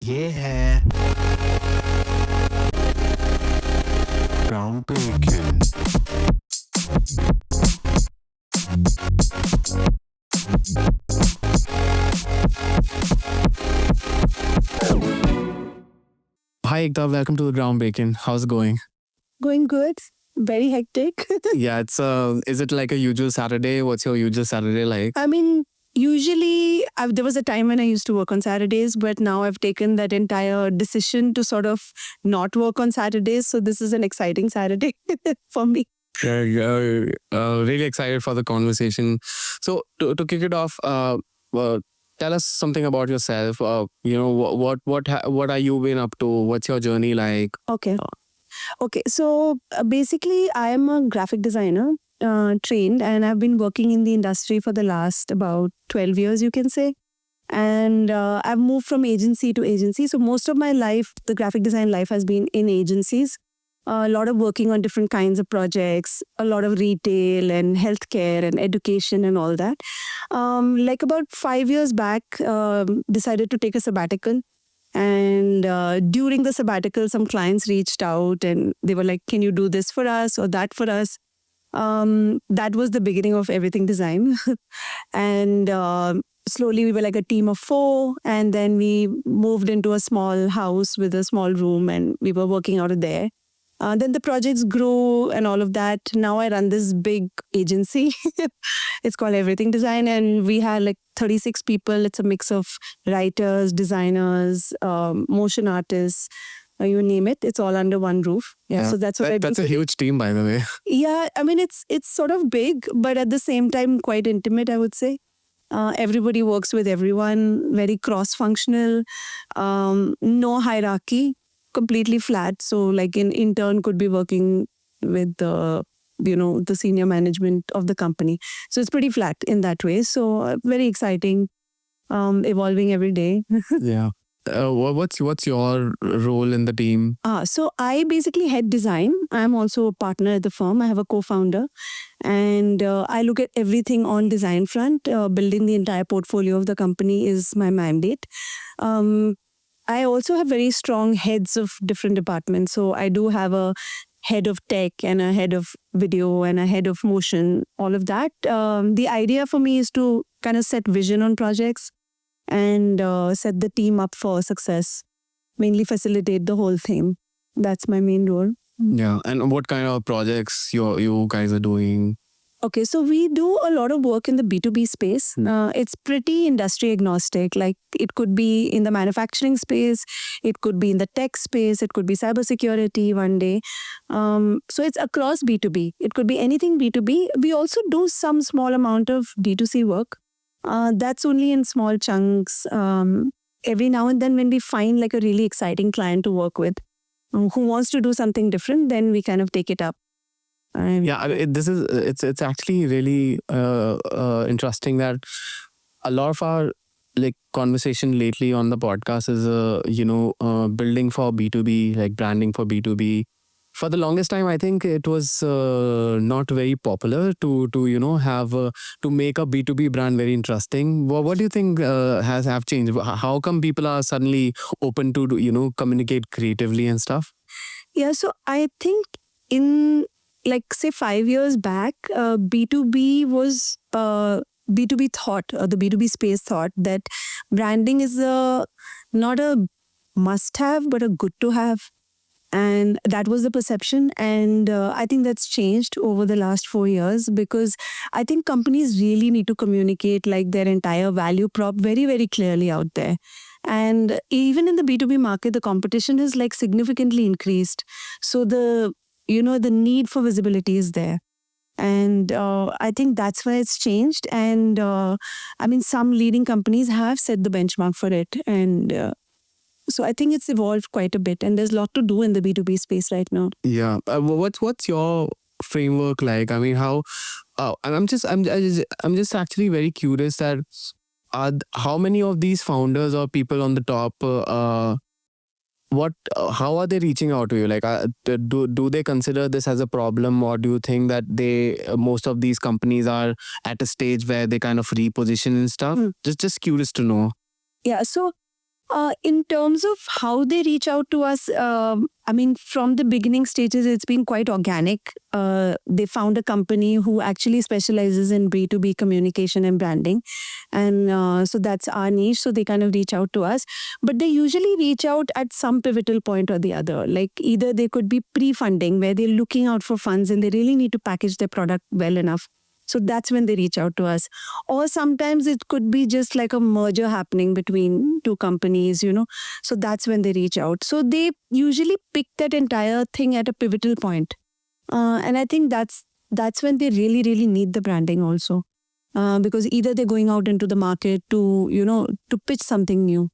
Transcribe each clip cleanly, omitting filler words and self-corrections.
ये है Brown Bacon. Hi, Ekta. Welcome to the Ground Bacon. How's it going? Going good. Very hectic. Yeah, it's is it like a usual Saturday? What's your usual Saturday like? I mean, usually there was a time when I used to work on Saturdays, but now I've taken that entire decision to sort of not work on Saturdays. So this is an exciting Saturday for me. Yeah, really excited for the conversation. So to kick it off, tell us something about yourself. What are you been up to? What's your journey like? Okay. Okay. So basically, I am a graphic designer trained, and I've been working in the industry for the last about 12 years, you can say. And I've moved from agency to agency. So most of my life, the graphic design life has been in agencies. A lot of working on different kinds of projects, a lot of retail and healthcare and education and all that. Like about 5 years back, decided to take a sabbatical. And during the sabbatical, some clients reached out and they were like, can you do this for us or that for us? That was the beginning of everything design. And slowly we were like a team of 4. And then we moved into a small house with a small room and we were working out of there. Then the projects grew and all of that. Now I run this big agency. It's called Everything Design. And we had like 36 people. It's a mix of writers, designers, motion artists, you name it. It's all under one roof. Yeah. So that's what I do. That's a huge team, by the way. Yeah, I mean, it's sort of big, but at the same time, quite intimate, I would say. Everybody works with everyone, very cross-functional, no hierarchy, completely flat. So like an intern could be working with the senior management of the company. So it's pretty flat in that way. So very exciting, evolving every day. Yeah. What's your role in the team? So I basically head design. I'm also a partner at the firm. I have a co-founder. And I look at everything on design front. Building the entire portfolio of the company is my mandate. I also have very strong heads of different departments. So I do have a head of tech and a head of video and a head of motion, all of that. The idea for me is to kind of set vision on projects and set the team up for success, mainly facilitate the whole thing. That's my main role. Yeah. And what kind of projects you guys are doing? Okay, so we do a lot of work in the B2B space. It's pretty industry agnostic. Like it could be in the manufacturing space, it could be in the tech space, it could be cybersecurity one day. So it's across B2B. It could be anything B2B. We also do some small amount of D2C work. That's only in small chunks. Every now and then when we find like a really exciting client to work with who wants to do something different, then we kind of take it up. Yeah, it's actually really interesting that a lot of our like conversation lately on the podcast is building for B2B, like branding for B2B. For the longest time, I think it was not very popular to have to make a B2B brand very interesting. What do you think have changed? How come people are suddenly open to communicate creatively and stuff? Yeah, so I think in like say 5 years back, B2B was B2B thought, or the B2B space thought that branding is not a must have, but a good to have. And that was the perception. And I think that's changed over the last 4 years because I think companies really need to communicate like their entire value prop very, very clearly out there. And even in the B2B market, the competition is like significantly increased. So the need for visibility is there. And I think that's why it's changed. And I mean, some leading companies have set the benchmark for it. And so I think it's evolved quite a bit. And there's a lot to do in the B2B space right now. Yeah. What's your framework like? I mean, how? I'm just actually very curious that how many of these founders or people on the top how are they reaching out to you? Like, do they consider this as a problem, or do you think that most of these companies are at a stage where they kind of reposition and stuff? Just curious to know. Yeah. So In terms of how they reach out to us, I mean, from the beginning stages, it's been quite organic. They found a company who actually specializes in B2B communication and branding. And so that's our niche. So they kind of reach out to us. But they usually reach out at some pivotal point or the other. Like either they could be pre-funding, where they're looking out for funds and they really need to package their product well enough. So that's when they reach out to us. Or sometimes it could be just like a merger happening between two companies, So that's when they reach out. So they usually pick that entire thing at a pivotal point. And I think that's when they really, really need the branding also. Because either they're going out into the market to pitch something new.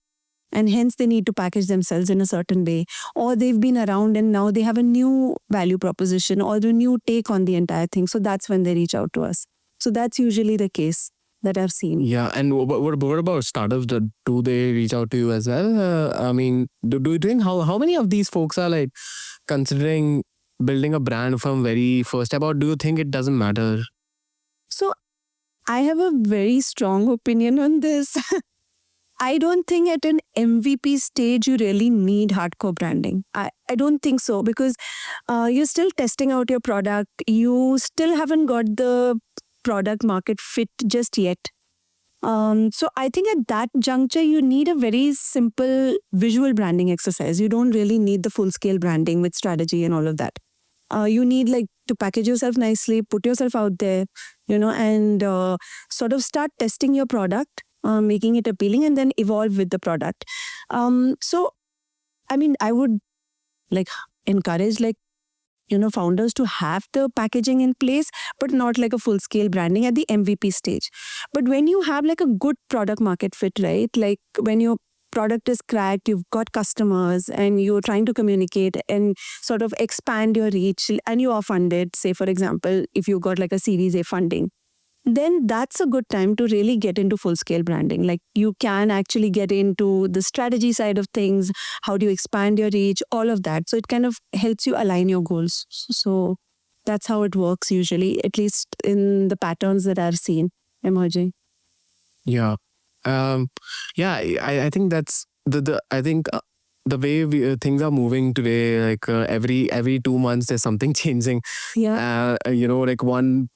And hence they need to package themselves in a certain way. Or they've been around and now they have a new value proposition or a new take on the entire thing. So that's when they reach out to us. So that's usually the case that I've seen. Yeah, and what about startups? Do they reach out to you as well? I mean, do you think how many of these folks are like considering building a brand from very first step, or do you think it doesn't matter? So I have a very strong opinion on this. I don't think at an MVP stage you really need hardcore branding. I don't think so, because you're still testing out your product. You still haven't got the product market fit just yet. So I think at that juncture, you need a very simple visual branding exercise. You don't really need the full-scale branding with strategy and all of that. You need like to package yourself nicely, put yourself out there, and sort of start testing your product. Making it appealing and then evolve with the product. So, I mean, I would like encourage founders to have the packaging in place, but not like a full scale branding at the MVP stage. But when you have like a good product market fit, right? Like when your product is cracked, you've got customers and you're trying to communicate and sort of expand your reach and you are funded, say for example, if you got like a Series A funding, then that's a good time to really get into full-scale branding. Like you can actually get into the strategy side of things. How do you expand your reach? All of that. So it kind of helps you align your goals. So that's how it works usually, at least in the patterns that I've seen emerging. Yeah. I think that's I think the way things are moving today, like every 2 months there's something changing. Yeah. Like one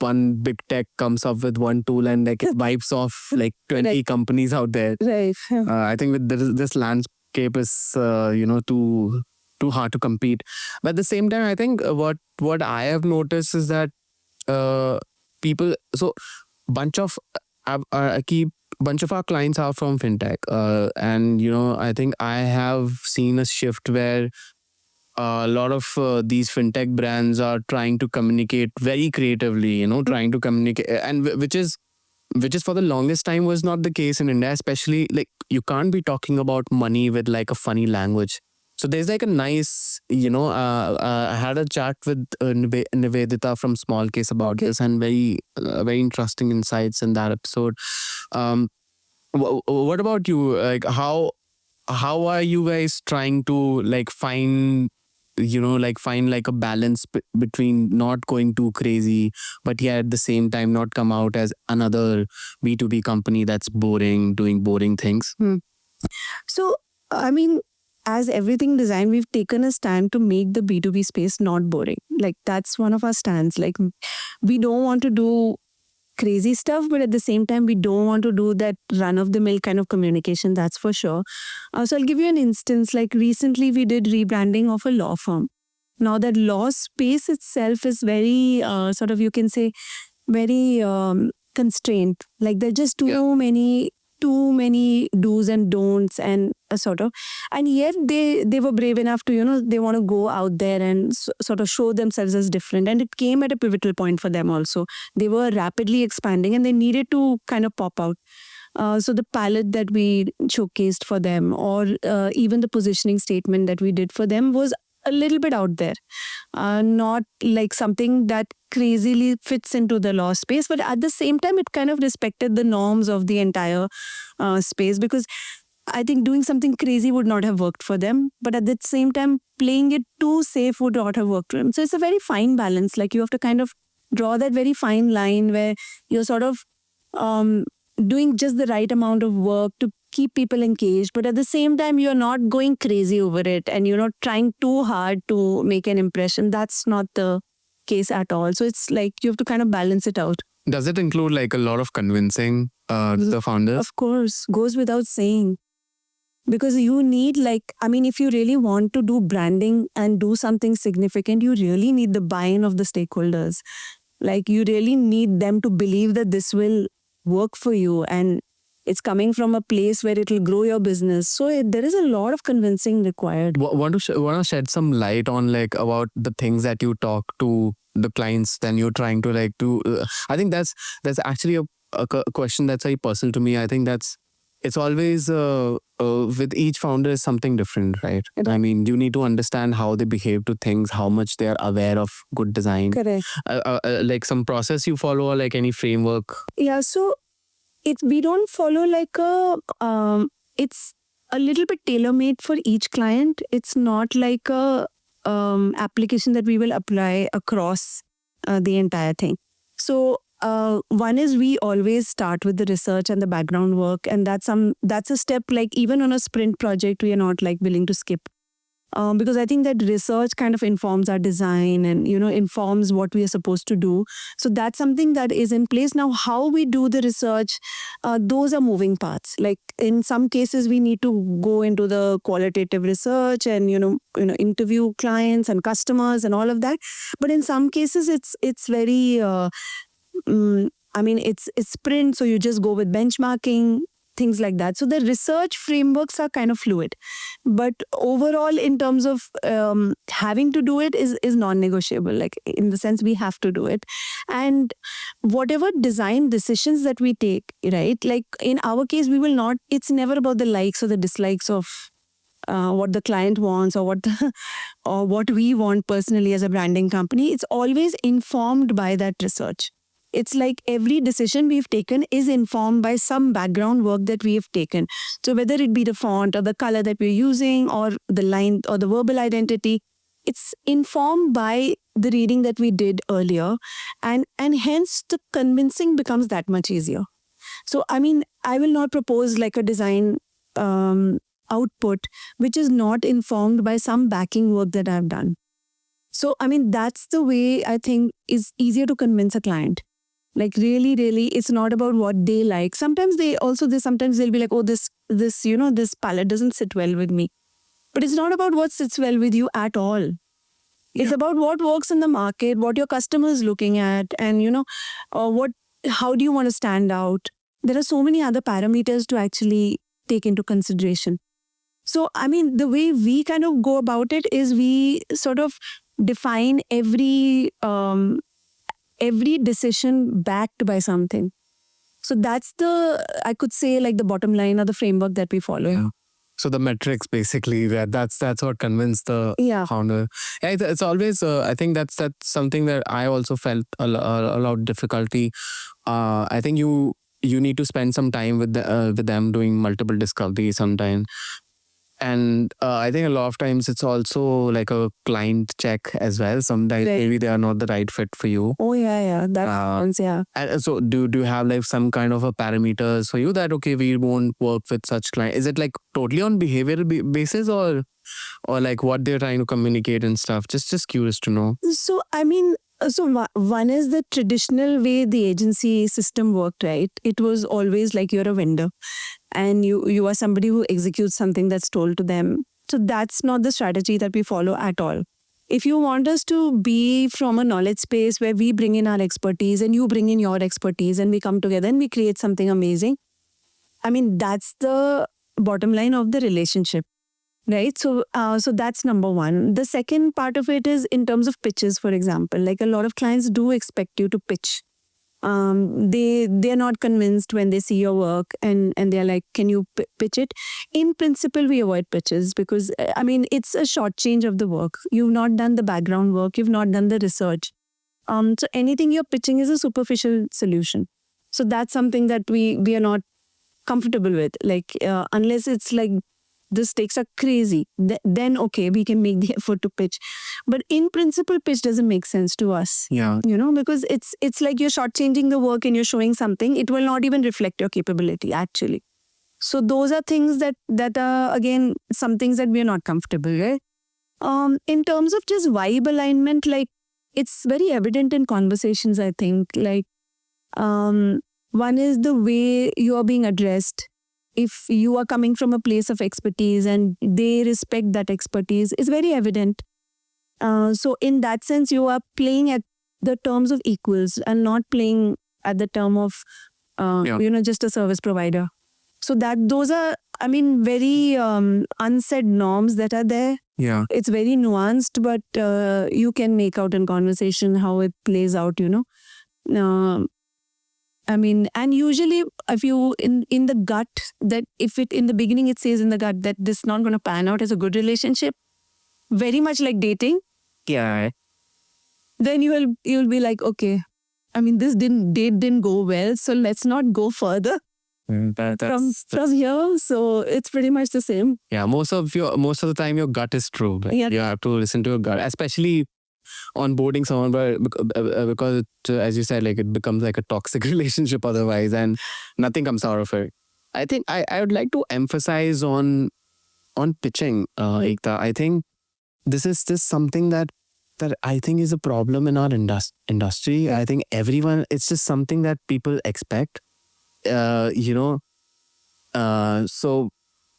big tech comes up with one tool and like it wipes off like 20 Right. companies out there. Right. I think with this landscape is too hard to compete. But at the same time, I think what I have noticed is that people, so bunch of bunch of our clients are from fintech, and I think I have seen a shift where a lot of these fintech brands are trying to communicate very creatively, trying to communicate, and which is for the longest time was not the case in India. Especially like you can't be talking about money with like a funny language. So there's like a nice, I had a chat with Nivedita from Small Case about this, and very interesting insights in that episode. What about you? Like how are you guys trying to like find like a balance between not going too crazy, but yeah, at the same time not come out as another B2B company that's boring, doing boring things? So, I mean, as everything design, we've taken a stand to make the B2B space not boring. Like that's one of our stands. Like we don't want to do crazy stuff, but at the same time, we don't want to do that run-of-the-mill kind of communication, that's for sure. So I'll give you an instance. Like recently, we did rebranding of a law firm. Now that law space itself is very, sort of, you can say, very constrained. Like there's just too many do's and don'ts and and yet they were brave enough to they want to go out there and sort of show themselves as different, and it came at a pivotal point for them also. They were rapidly expanding and they needed to kind of pop out. So the palette that we showcased for them, or even the positioning statement that we did for them, was a little bit out there, not like something that crazily fits into the law space, but at the same time it kind of respected the norms of the entire space, because I think doing something crazy would not have worked for them, but at the same time playing it too safe would not have worked for them. So it's a very fine balance. Like you have to kind of draw that very fine line where you're sort of doing just the right amount of work to keep people engaged, but at the same time, you're not going crazy over it and you're not trying too hard to make an impression. That's not the case at all. So it's like you have to kind of balance it out. Does it include like a lot of convincing the founders? Of course, goes without saying. Because you need if you really want to do branding and do something significant, you really need the buy-in of the stakeholders. Like you really need them to believe that this will work for you and it's coming from a place where it will grow your business. So there is a lot of convincing required. Want to shed some light on like about the things that you talk to the clients, then you're trying to like do. I think that's actually a question that's very personal to me. I think it's always with each founder is something different, right? I mean, you need to understand how they behave to things, how much they are aware of good design. Correct. Like some process you follow or like any framework. Yeah, so we don't follow like it's a little bit tailor-made for each client. It's not like a application that we will apply across the entire thing. So one is we always start with the research and the background work, and that's a step like even on a sprint project we are not like willing to skip. Because I think that research kind of informs our design and, informs what we are supposed to do. So that's something that is in place. Now, how we do the research, those are moving parts. Like in some cases, we need to go into the qualitative research and, interview clients and customers and all of that. But in some cases, it's very, it's sprint. So you just go with benchmarking, things like that. So the research frameworks are kind of fluid, but overall in terms of having to do it is non-negotiable, like in the sense we have to do it. And whatever design decisions that we take, right, like in our case, it's never about the likes or the dislikes of what the client wants or what we want personally as a branding company. It's always informed by that research. It's like every decision we've taken is informed by some background work that we have taken. So whether it be the font or the color that we're using or the line or the verbal identity, it's informed by the reading that we did earlier. And hence the convincing becomes that much easier. So, I will not propose like a design output which is not informed by some backing work that I've done. So, that's the way I think is easier to convince a client. Like really, really, it's not about what they like. Sometimes sometimes they'll be like, oh, this palette doesn't sit well with me. But it's not about what sits well with you at all. It's about what works in the market, what your customer is looking at, and how do you want to stand out? There are so many other parameters to actually take into consideration. So, the way we kind of go about it is we sort of define every decision backed by something. So that's I could say like the bottom line or the framework that we follow. Yeah. So the metrics basically, that's what convinced the founder. Yeah, it's always, I think that's something that I also felt a lot of difficulty. I think you need to spend some time with them doing multiple discovery sometimes. And I think a lot of times it's also like a client check as well. Sometimes maybe they are not the right fit for you. Oh yeah, that happens. Yeah. And so do you have like some kind of a parameters for you that okay, we won't work with such client? Is it like totally on behavioral basis or like what they're trying to communicate and stuff? Just curious to know. So one is the traditional way the agency system worked, right? It was always like you're a vendor and you are somebody who executes something that's told to them. So that's not the strategy that we follow at all. If you want us to be from a knowledge space where we bring in our expertise and you bring in your expertise and we come together and we create something amazing, that's the bottom line of the relationship. Right. So that's number one. The second part of it is in terms of pitches, for example, like a lot of clients do expect you to pitch. They're not convinced when they see your work and they're like, can you pitch it? In principle, we avoid pitches because, it's a short change of the work. You've not done the background work. You've not done the research. So anything you're pitching is a superficial solution. So that's something that we are not comfortable with. Like, unless it's like, the stakes are crazy, then okay, we can make the effort to pitch. But in principle, pitch doesn't make sense to us. Yeah. Because it's like you're shortchanging the work and you're showing something. It will not even reflect your capability, actually. So those are things that are, again, some things that we are not comfortable with. In terms of just vibe alignment, like, it's very evident in conversations, I think. Like, one is the way you are being addressed. If you are coming from a place of expertise and they respect that expertise, is very evident. So in that sense, you are playing at the terms of equals and not playing at the term of, just a service provider. So those are, I mean, very unsaid norms that are there. Yeah. It's very nuanced, but you can make out in conversation how it plays out, I mean, and usually if you in the gut, that if it in the beginning it says in the gut that this is not going to pan out as a good relationship, very much like dating, Yeah. then you'll be like, okay, I mean, this date didn't go well, so let's not go further from here. So it's pretty much the same. Yeah, most of the time your gut is true. But Yeah. You have to listen to your gut, especially onboarding someone, because as you said, like, it becomes like a toxic relationship otherwise, and nothing comes out of it. I think I would like to emphasize on pitching, Ekta. I think this is just something that I think is a problem in our industry. I think it's just something that people expect. So,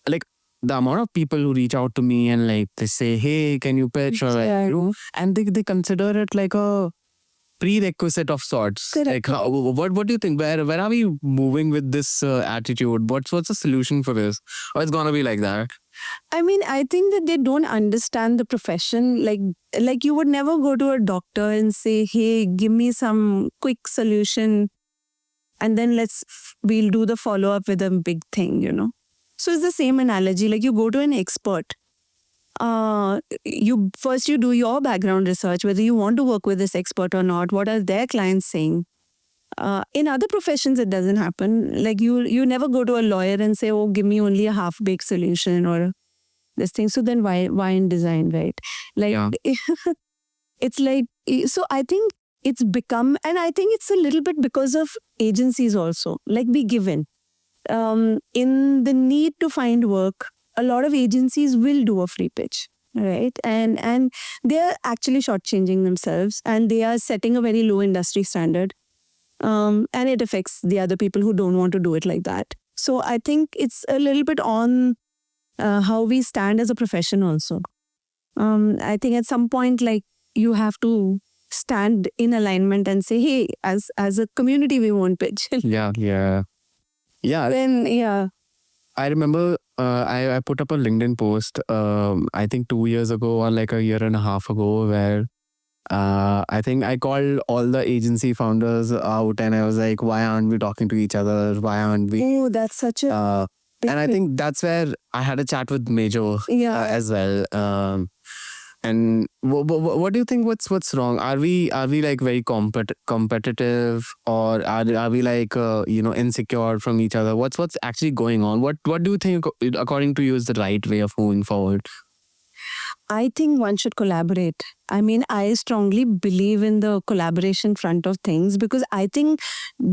like, the amount of people who reach out to me and, like, they say, hey, can you pitch, or like, Yeah. and they consider it like a prerequisite of sorts. Correct. Like, what do you think? Where are we moving with this attitude? What's the solution for this? Or it's gonna be like that? I mean, I think that they don't understand the profession. Like you would never go to a doctor and say, hey, give me some quick solution, and then we'll do the follow-up with a big thing, So it's the same analogy. Like, you go to an expert. You do your background research, whether you want to work with this expert or not. What are their clients saying? In other professions, it doesn't happen. Like, you never go to a lawyer and say, oh, give me only a half-baked solution or this thing. So then why in design, right? Like, Yeah. it's like, so I think it's become, and I think it's a little bit because of agencies also. Like, be given. In the need to find work, a lot of agencies will do a free pitch, right? And they're actually shortchanging themselves, and they are setting a very low industry standard. And it affects the other people who don't want to do it like that. So I think it's a little bit on how we stand as a profession also. I think at some point, like, you have to stand in alignment and say, hey, as a community, we won't pitch. Yeah. Then, yeah. I remember I put up a LinkedIn post, I think 2 years ago or like a year and a half ago, where I think I called all the agency founders out and I was like, why aren't we talking to each other? Why aren't we? Oh, that's such a... And I think that's where I had a chat with Major as well. And what do you think? What's wrong? Are we like very competitive, or are we like insecure from each other? What's actually going on? What do you think, according to you, is the right way of moving forward? I think one should collaborate. I mean, I strongly believe in the collaboration front of things, because I think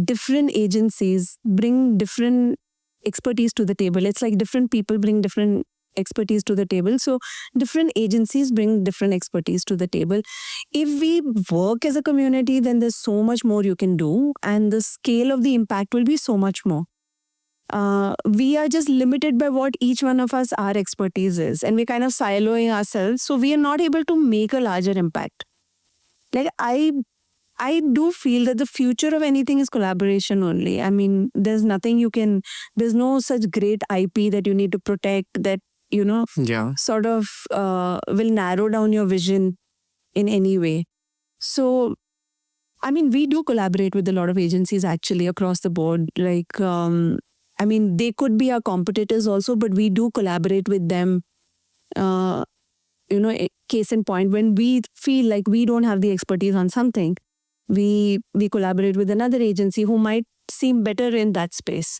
different agencies bring different expertise to the table. It's like different people bring different expertise to the table. So different agencies bring different expertise to the table. If we work as a community, then there's so much more you can do, and the scale of the impact will be so much more. We are just limited by what each one of us, our expertise is, and we're kind of siloing ourselves, so we are not able to make a larger impact. Like, I do feel that the future of anything is collaboration only. I mean, there's no such great IP that you need to protect that, sort of will narrow down your vision in any way. So, I mean, we do collaborate with a lot of agencies actually across the board. Like, I mean, they could be our competitors also, but we do collaborate with them. Case in point, when we feel like we don't have the expertise on something, we collaborate with another agency who might seem better in that space.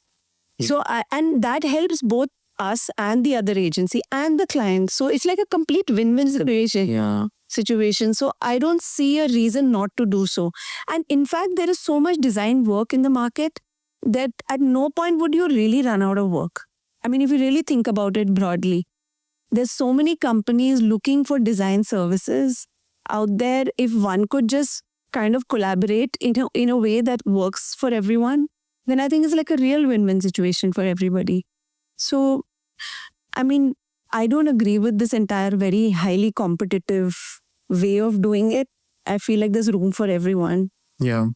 Yeah. So, and that helps both us and the other agency and the client. So it's like a complete win-win situation. So I don't see a reason not to do so. And in fact, there is so much design work in the market that at no point would you really run out of work. I mean, if you really think about it broadly, there's so many companies looking for design services out there. If one could just kind of collaborate in a way that works for everyone, then I think it's like a real win-win situation for everybody. So, I mean, I don't agree with this entire very highly competitive way of doing it. I feel like there's room for everyone. Yeah.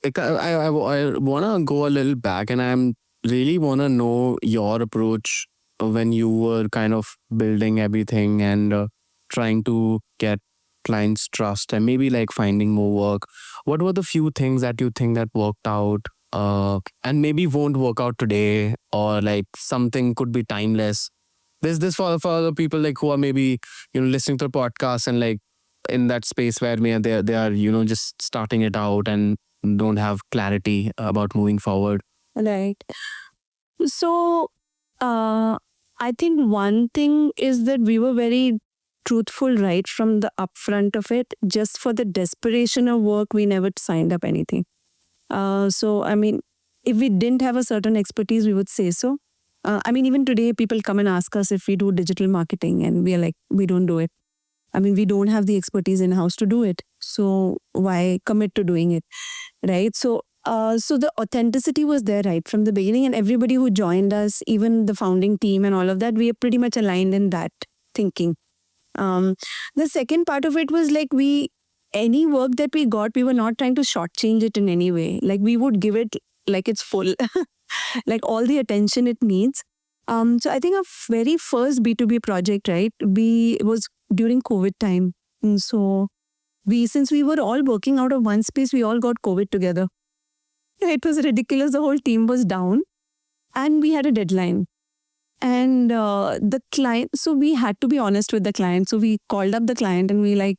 Like I want to go a little back, and I'm really want to know your approach when you were kind of building everything and trying to get clients' trust and maybe like finding more work. What were the few things that you think that worked out and maybe won't work out today, or like something could be timeless? There's this for the people like who are maybe listening to a podcast and like in that space where they are just starting it out and don't have clarity about moving forward. Right. So, I think one thing is that we were very truthful right from the upfront of it. Just for the desperation of work, we never signed up anything. So, I mean, if we didn't have a certain expertise, we would say so. I mean, even today, people come and ask us if we do digital marketing, and we are like, we don't do it. I mean, we don't have the expertise in-house to do it. So why commit to doing it, right? So the authenticity was there right from the beginning, and everybody who joined us, even the founding team and all of that, we are pretty much aligned in that thinking. The second part of it was like any work that we got, we were not trying to shortchange it in any way. Like we would give it like it's full, like all the attention it needs. So I think our very first B2B project, right, was during COVID time. And so since we were all working out of one space, we all got COVID together. It was ridiculous. The whole team was down and we had a deadline. And the client, so we had to be honest with the client. So we called up the client and we like,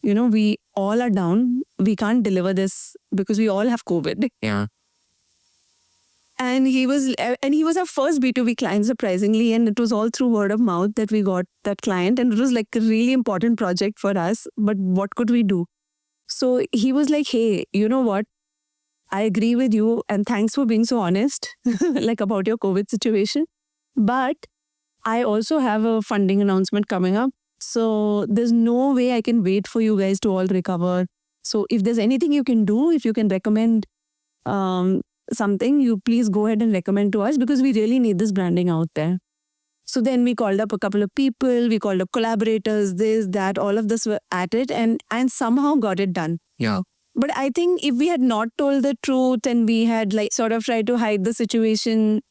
we all are down. We can't deliver this because we all have COVID. Yeah. And he was our first B2B client, surprisingly. And it was all through word of mouth that we got that client. And it was like a really important project for us. But what could we do? So he was like, hey, you know what? I agree with you. And thanks for being so honest, like about your COVID situation. But I also have a funding announcement coming up. So there's no way I can wait for you guys to all recover. So if there's anything you can do, if you can recommend something, you please go ahead and recommend to us because we really need this branding out there. So then we called up a couple of people, we called up collaborators, this, that, all of this were at it and somehow got it done. Yeah. But I think if we had not told the truth and we had like sort of tried to hide the situation,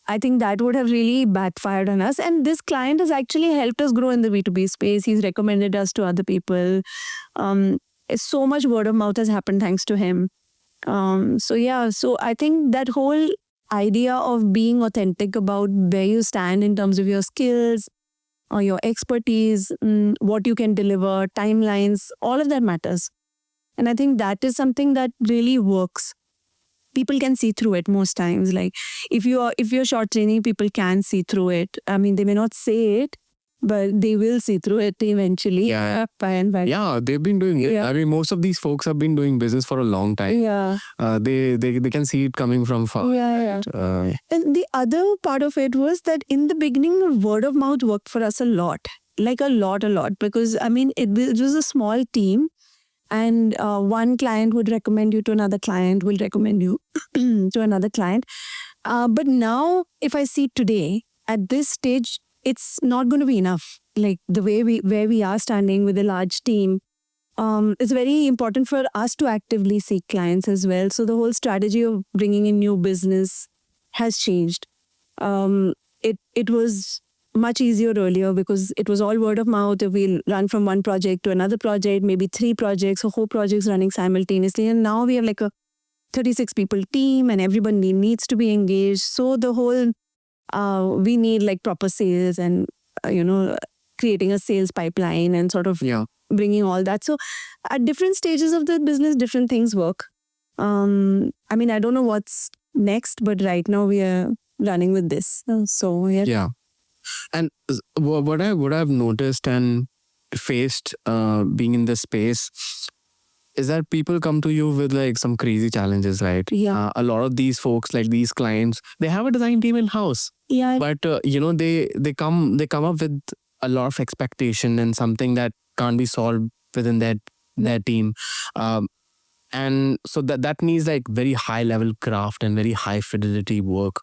I think that would have really backfired on us. And this client has actually helped us grow in the B2B space. He's recommended us to other people. So much word of mouth has happened thanks to him. So I think that whole idea of being authentic about where you stand in terms of your skills or your expertise, what you can deliver, timelines, all of that matters. And I think that is something that really works. People can see through it most times. Like if you're shortchanging, people can see through it. I mean, they may not say it, but they will see through it eventually. Yeah. By and by. Yeah, they've been doing it. Yeah. I mean, most of these folks have been doing business for a long time. Yeah. They can see it coming from far. Yeah. And the other part of it was that in the beginning, word of mouth worked for us a lot. Like a lot. Because, I mean, it was a small team. And one client would recommend you to another client, will recommend you to another client. But now, if I see today, at this stage, it's not going to be enough. Like the way where we are standing with a large team, it's very important for us to actively seek clients as well. So the whole strategy of bringing in new business has changed. It was much easier earlier because it was all word of mouth. We'll run from one project to another project, maybe 3 projects or 4 projects running simultaneously. And now we have like a 36 people team and everybody needs to be engaged. So the whole, we need like proper sales and, creating a sales pipeline and sort of bringing all that. So at different stages of the business, different things work. I mean, I don't know what's next, but right now we are running with this. So Yeah. And what I've noticed and faced being in this space, is that people come to you with like some crazy challenges, right? Yeah. A lot of these folks, like these clients, they have a design team in house, Yeah. but they come up with a lot of expectation and something that can't be solved within their team. And so that needs like very high level craft and very high fidelity work.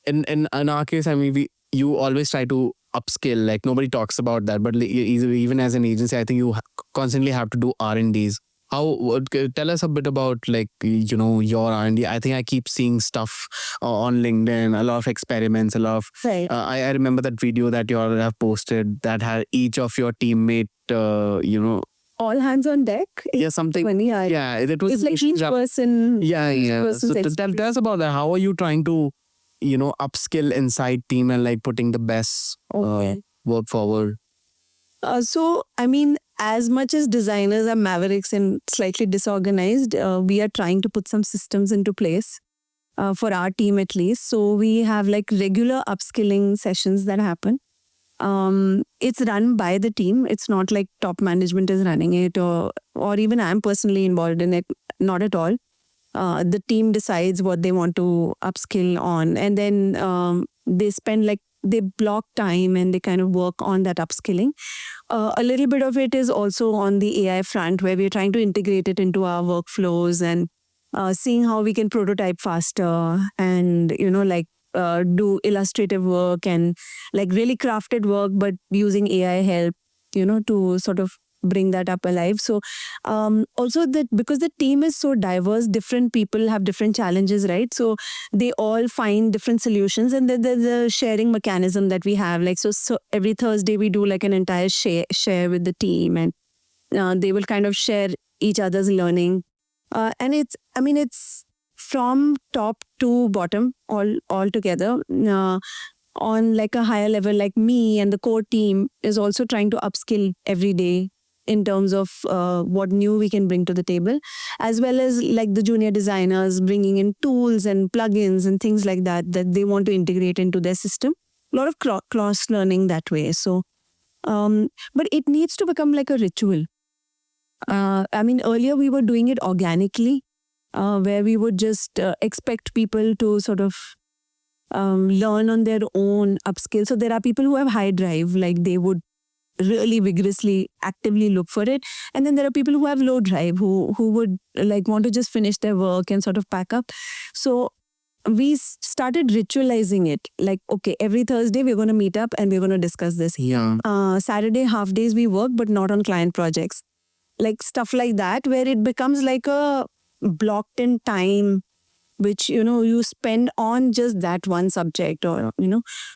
In our case, I mean, you always try to upskill. Like nobody talks about that, but even as an agency, I think you constantly have to do R&Ds. Tell us a bit about like your R&D. I think I keep seeing stuff on LinkedIn, a lot of experiments, a lot of. Right. I remember that video that you all have posted that had each of your teammate, All hands on deck. yeah, something. Yeah, it was. It's like each person. Yeah, yeah. person's So tell us about that. How are you trying to, upskill inside team and like putting the best work forward? So, I mean, as much as designers are mavericks and slightly disorganized, we are trying to put some systems into place for our team at least. So we have like regular upskilling sessions that happen. It's run by the team. It's not like top management is running it or even I'm personally involved in it. Not at all. The team decides what they want to upskill on, and then they block time and they kind of work on that upskilling. A little bit of it is also on the AI front, where we're trying to integrate it into our workflows and seeing how we can prototype faster and do illustrative work and like really crafted work, but using AI help, to sort of bring that up alive. So also that because the team is so diverse, different people have different challenges, right? So they all find different solutions, and then there's a sharing mechanism that we have. Like so every Thursday we do like an entire share with the team, and they will kind of share each other's learning, and it's from top to bottom all together. On like a higher level, like me and the core team is also trying to upskill every day in terms of what new we can bring to the table, as well as like the junior designers bringing in tools and plugins and things like that they want to integrate into their system. A lot of cross learning that way. So, but it needs to become like a ritual. I mean, earlier we were doing it organically, where we would just expect people to sort of learn on their own, upskill. So there are people who have high drive, like they would really vigorously, actively look for it. And then there are people who have low drive, who would like want to just finish their work and sort of pack up. So we started ritualizing it. Like, okay, every Thursday we're going to meet up and we're going to discuss this. Yeah. Saturday, half days we work, but not on client projects. Like stuff like that, where it becomes like a blocked in time, which, you spend on just that one subject or.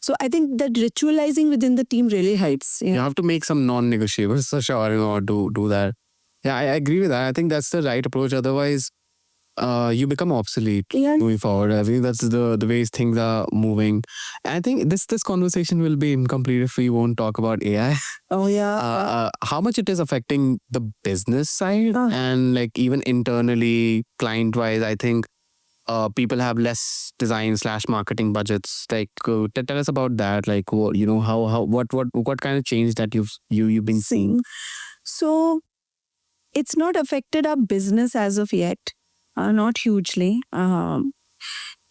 So I think that ritualizing within the team really helps. You have to make some non-negotiables for sure in order to do that. Yeah, I agree with that. I think that's the right approach. Otherwise, you become obsolete moving forward. I think that's the ways things are moving. And I think this conversation will be incomplete if we won't talk about AI. Oh yeah. How much it is affecting the business side and like even internally, client-wise. I think people have less design / marketing budgets. Like, tell us about that. Like, what kind of change that you've been seeing? So, it's not affected our business as of yet. Not hugely.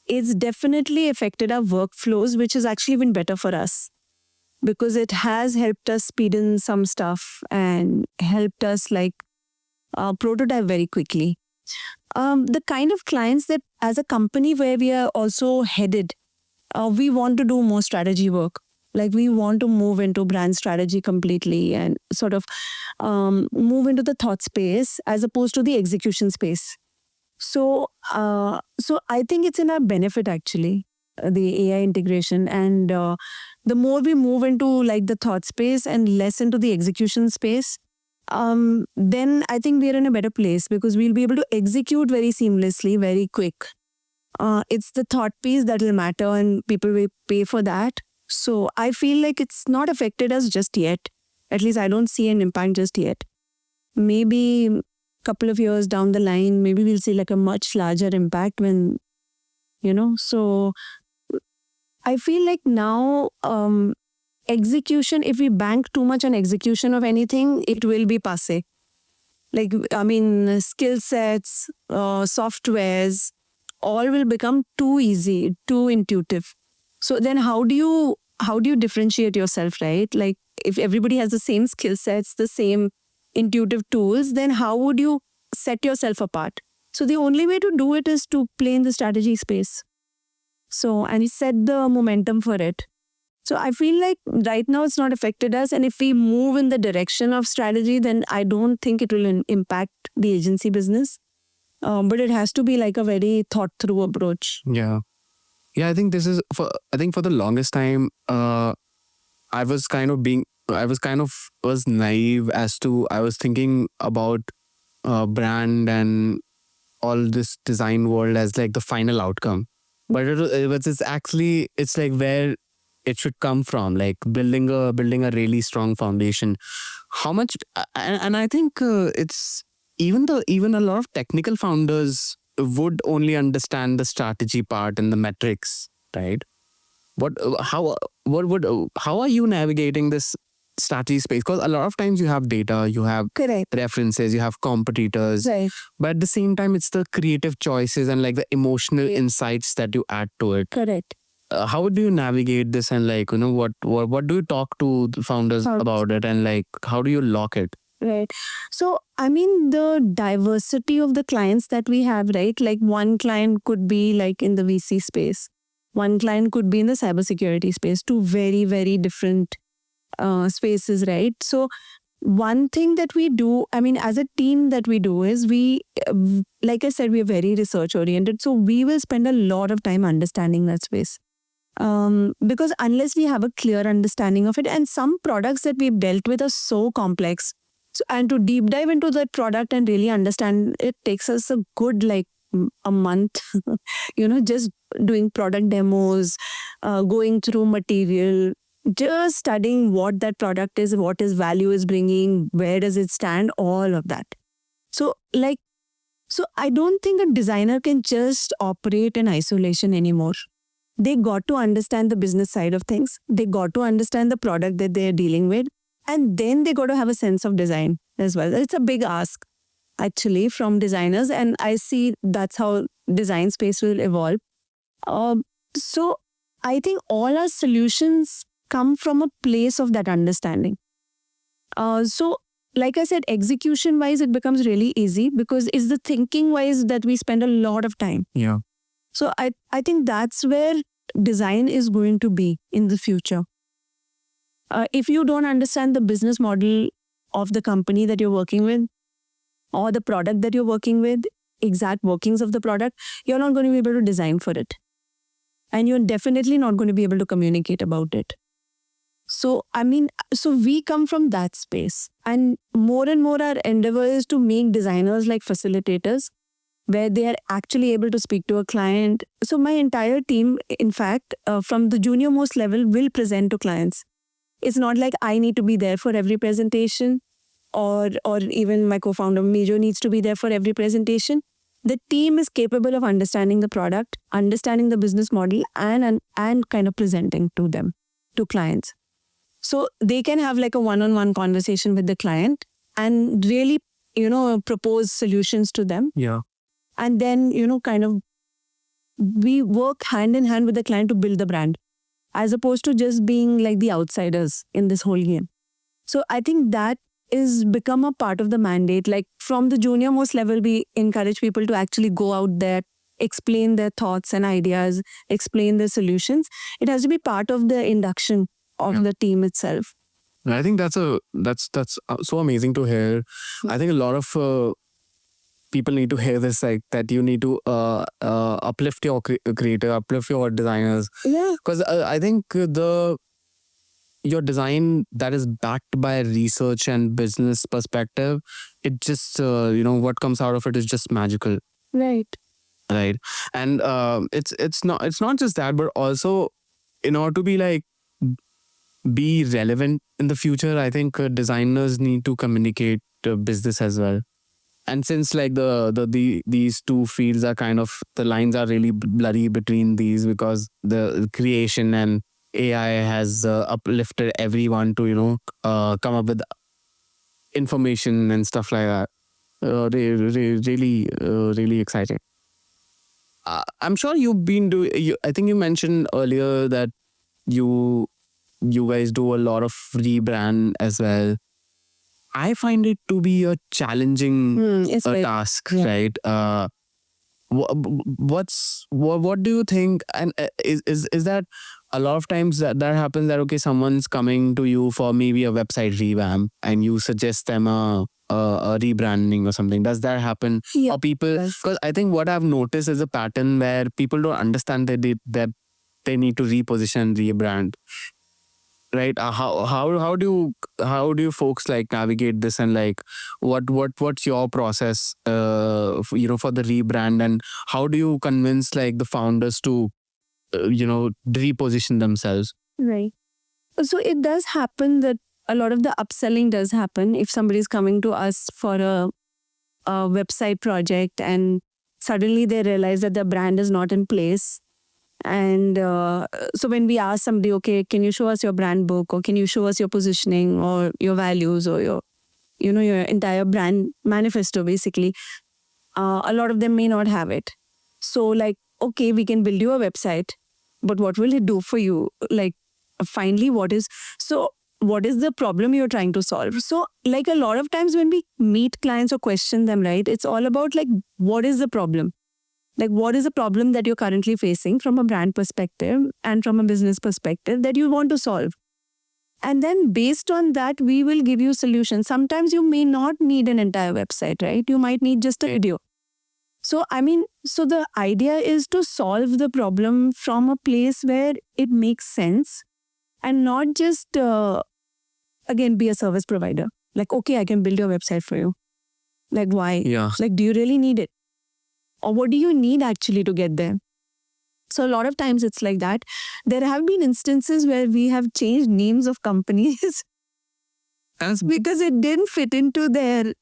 It's definitely affected our workflows, which has actually been better for us because it has helped us speed in some stuff and helped us like prototype very quickly. The kind of clients that as a company where we are also headed, we want to do more strategy work. Like we want to move into brand strategy completely and sort of move into the thought space as opposed to the execution space. So I think it's in our benefit actually, the AI integration. And the more we move into like the thought space and less into the execution space, then I think we're in a better place because we'll be able to execute very seamlessly, very quick. It's the thought piece that will matter and people will pay for that. So I feel like it's not affected us just yet. At least I don't see an impact just yet. Maybe a couple of years down the line, maybe we'll see like a much larger impact when, so I feel like now execution, if we bank too much on execution of anything, it will be passé. Like, I mean, skill sets, softwares, all will become too easy, too intuitive. So then how do you differentiate yourself, right? Like, if everybody has the same skill sets, the same intuitive tools, then how would you set yourself apart? So the only way to do it is to play in the strategy space. So, and he set the momentum for it. So I feel like right now it's not affected us. And if we move in the direction of strategy, then I don't think it will impact the agency business. But it has to be like a very thought through approach. Yeah. Yeah, I think this is for the longest time, I was kind of was naive as to, I was thinking about brand and all this design world as like the final outcome. But it's like where it should come from, like building a really strong foundation. How much, and I think it's even a lot of technical founders would only understand the strategy part and the metrics, right? What how are you navigating this strategy space? Because a lot of times you have data, you have Correct. references, you have competitors, Right. but at the same time it's the creative choices and like the emotional insights that you add to it. Correct. How do you navigate this, and like, what do you talk to the founders How- about it, and like how do you lock it? Right. So, I mean, the diversity of the clients that we have, right? Like, one client could be like in the VC space, one client could be in the cybersecurity space, two very, very different spaces, right? So, one thing that we do, I mean, as a team that we do is like I said, we are very research oriented. So, we will spend a lot of time understanding that space. Because unless we have a clear understanding of it, and some products that we've dealt with are so complex. So, and to deep dive into that product and really understand it takes us a good like a month, just doing product demos, going through material, just studying what that product is, what his value is bringing, where does it stand, all of that. So I don't think a designer can just operate in isolation anymore. They got to understand the business side of things. They got to understand the product that they're dealing with. And then they got to have a sense of design as well. It's a big ask, actually, from designers. And I see that's how design space will evolve. So I think all our solutions come from a place of that understanding. So like I said, execution wise, it becomes really easy because it's the thinking wise that we spend a lot of time. Yeah. So I think that's where design is going to be in the future. If you don't understand the business model of the company that you're working with or the product that you're working with, exact workings of the product, you're not going to be able to design for it. And you're definitely not going to be able to communicate about it. So, I mean, so we come from that space. And more our endeavor is to make designers like facilitators, where they are actually able to speak to a client. So my entire team, in fact, from the junior most level, will present to clients. It's not like I need to be there for every presentation, or even my co-founder Major needs to be there for every presentation. The team is capable of understanding the product, understanding the business model, and kind of presenting to them, to clients. So they can have like a one-on-one conversation with the client and really, propose solutions to them. Yeah. And then, kind of we work hand in hand with the client to build the brand, as opposed to just being like the outsiders in this whole game. So I think that is become a part of the mandate. Like from the junior most level, we encourage people to actually go out there, explain their thoughts and ideas, explain their solutions. It has to be part of the induction of the team itself. I think that's so amazing to hear. I think a lot of people need to hear this, like that you need to uplift your creator, uplift your designers. Yeah. Because I think your design that is backed by research and business perspective, it just what comes out of it is just magical. Right. Right. And it's not just that, but also in order to be relevant in the future, I think designers need to communicate business as well. And since like these two fields are kind of, the lines are really blurry between these, because the creation and AI has uplifted everyone to come up with information and stuff like that. really exciting. I'm sure you've been doing. I think you mentioned earlier that you guys do a lot of rebrand as well. I find it to be a challenging It's very, task, yeah. right? What do you think? And is that a lot of times that happens that okay, someone's coming to you for maybe a website revamp, and you suggest them a rebranding or something. Does that happen? Yeah, Or people, does. because I think what I've noticed is a pattern where people don't understand that they need to reposition, rebrand, right? How do you folks like navigate this, and like what's your process for the rebrand, and how do you convince like the founders to reposition themselves? Right. So it does happen that a lot of the upselling does happen if somebody is coming to us for a website project and suddenly they realize that the brand is not in place. And so when we ask somebody, okay, can you show us your brand book, or can you show us your positioning or your values or your entire brand manifesto, basically, a lot of them may not have it. So like, okay, we can build you a website, but what will it do for you? Like, finally, what is the problem you're trying to solve? So like a lot of times when we meet clients or question them, right, it's all about like, what is the problem? Like, what is the problem that you're currently facing from a brand perspective and from a business perspective that you want to solve? And then based on that, we will give you solutions. Sometimes you may not need an entire website, right? You might need just a video. So, so the idea is to solve the problem from a place where it makes sense and not just, again, be a service provider. Like, okay, I can build your website for you. Like, why? Yeah. Like, do you really need it? Or what do you need actually to get there? So a lot of times it's like that. There have been instances where we have changed names of companies because it didn't fit into their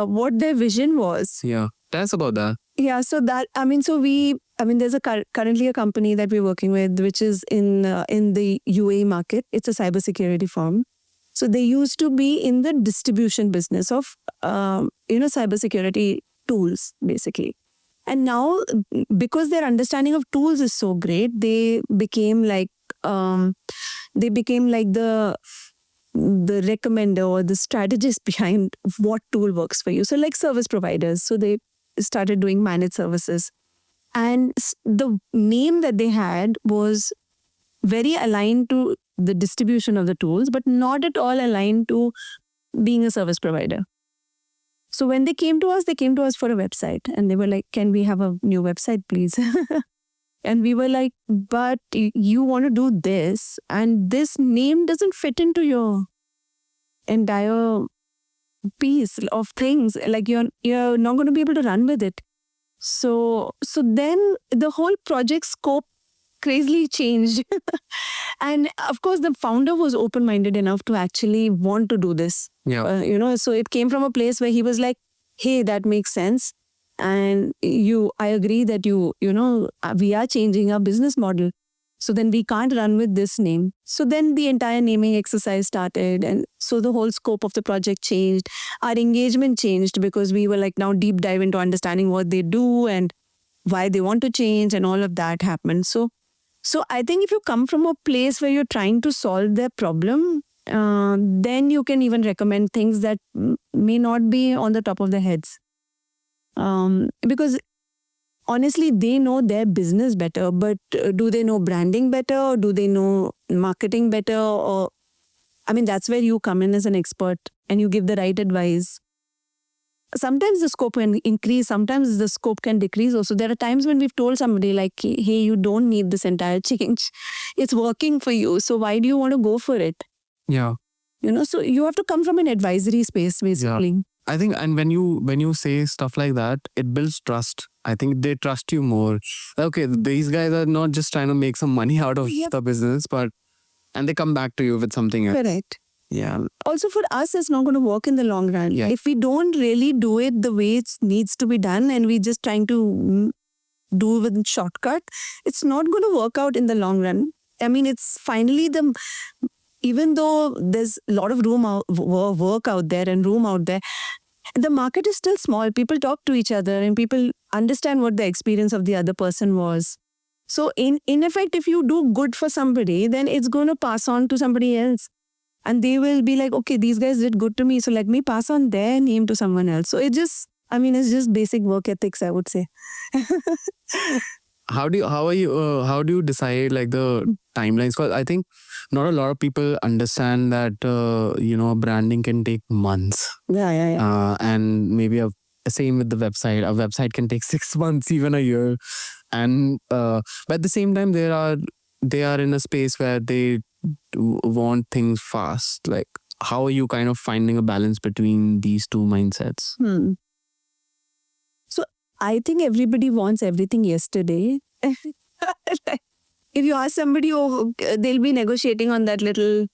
what their vision was. Yeah. Tell us about that. Yeah, so that there's currently a company that we're working with, which is in the UAE market. It's a cybersecurity firm. So they used to be in the distribution business of cybersecurity tools, basically. And now, because their understanding of tools is so great, they became like the recommender or the strategist behind what tool works for you. So like service providers. So they started doing managed services. And the name that they had was very aligned to the distribution of the tools, but not at all aligned to being a service provider. So when they came to us for a website, and they were like, can we have a new website, please? And we were like, but you want to do this, and this name doesn't fit into your entire piece of things. Like you're not going to be able to run with it. So then the whole project scope crazily changed. And of course, the founder was open-minded enough to actually want to do this. Yeah. So it came from a place where he was like, hey, that makes sense. And I agree that we are changing our business model. So then we can't run with this name. So then the entire naming exercise started. And so the whole scope of the project changed. Our engagement changed because we were like now deep dive into understanding what they do and why they want to change, and all of that happened. So I think if you come from a place where you're trying to solve their problem, then you can even recommend things that may not be on the top of their heads. Because honestly, they know their business better, but do they know branding better, or do they know marketing better? Or that's where you come in as an expert and you give the right advice. Sometimes the scope can increase, sometimes the scope can decrease also. There are times when we've told somebody like, hey, you don't need this entire change. It's working for you. So why do you want to go for it? Yeah. So you have to come from an advisory space, basically. Yeah. I think, and when you say stuff like that, it builds trust. I think they trust you more. Okay, these guys are not just trying to make some money out of the business, and they come back to you with something else. Correct. Yeah. Also for us, it's not going to work in the long run. Yeah. If we don't really do it the way it needs to be done, and we're just trying to do it with a shortcut, it's not going to work out in the long run. It's finally even though there's a lot of work out there and room out there, the market is still small. People talk to each other and people understand what the experience of the other person was. So in effect, if you do good for somebody, then it's going to pass on to somebody else. And they will be like, okay, these guys did good to me, so let me pass on their name to someone else. So it's just basic work ethics, I would say. How do you decide like the timelines? Because I think not a lot of people understand that branding can take months. Yeah. And maybe same with the website. A website can take 6 months, even a year. And but at the same time, they are in a space where they want things fast. Like, how are you kind of finding a balance between these two mindsets? So I think everybody wants everything yesterday. Like, if you ask somebody, they'll be negotiating on that little,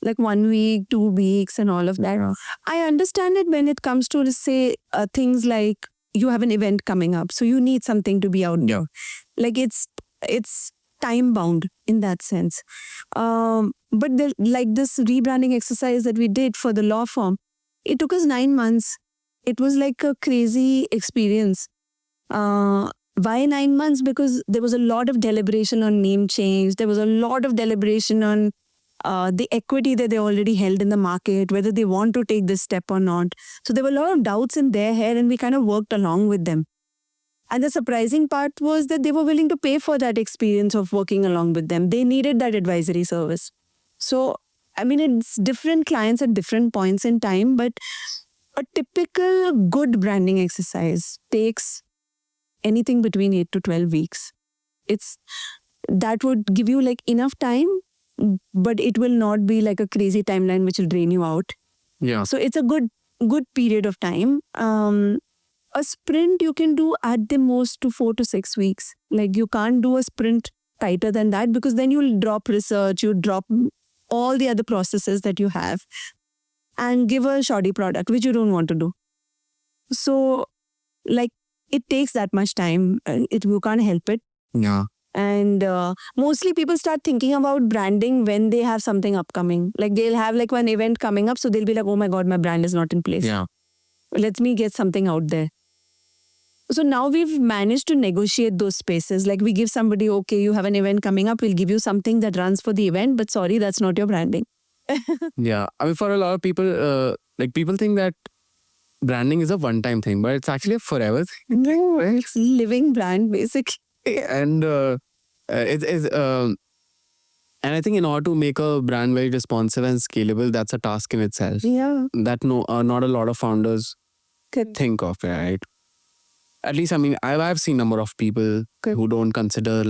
like 1 week, 2 weeks and all of that. I understand it when it comes to, say, things like you have an event coming up, so you need something to be out there. Like it's time bound in that sense. But like this rebranding exercise that we did for the law firm, it took us 9 months. It was like a crazy experience. Why 9 months? Because there was a lot of deliberation on name change. There was a lot of deliberation on the equity that they already held in the market, whether they want to take this step or not. So there were a lot of doubts in their head, and we kind of worked along with them. And the surprising part was that they were willing to pay for that experience of working along with them. They needed that advisory service. So, it's different clients at different points in time, but a typical good branding exercise takes anything between 8 to 12 weeks. That would give you like enough time, but it will not be like a crazy timeline which will drain you out. Yeah. So it's a good period of time. A sprint you can do at the most to 4 to 6 weeks. Like you can't do a sprint tighter than that, because then you'll drop research, you drop all the other processes that you have and give a shoddy product, which you don't want to do. So like it takes that much time. You can't help it. Yeah. And mostly people start thinking about branding when they have something upcoming. Like they'll have like one event coming up, so they'll be like, oh my God, my brand is not in place. Yeah. Let me get something out there. So now we've managed to negotiate those spaces. Like we give somebody, okay, you have an event coming up, we'll give you something that runs for the event, but sorry, that's not your branding. Yeah. For a lot of people, people think that branding is a one-time thing, but it's actually a forever thing. Right? It's living brand, basically. And and I think in order to make a brand very responsive and scalable, that's a task in itself. Yeah. That not a lot of founders Correct. think of, right? At least, I've seen a number of people who don't consider,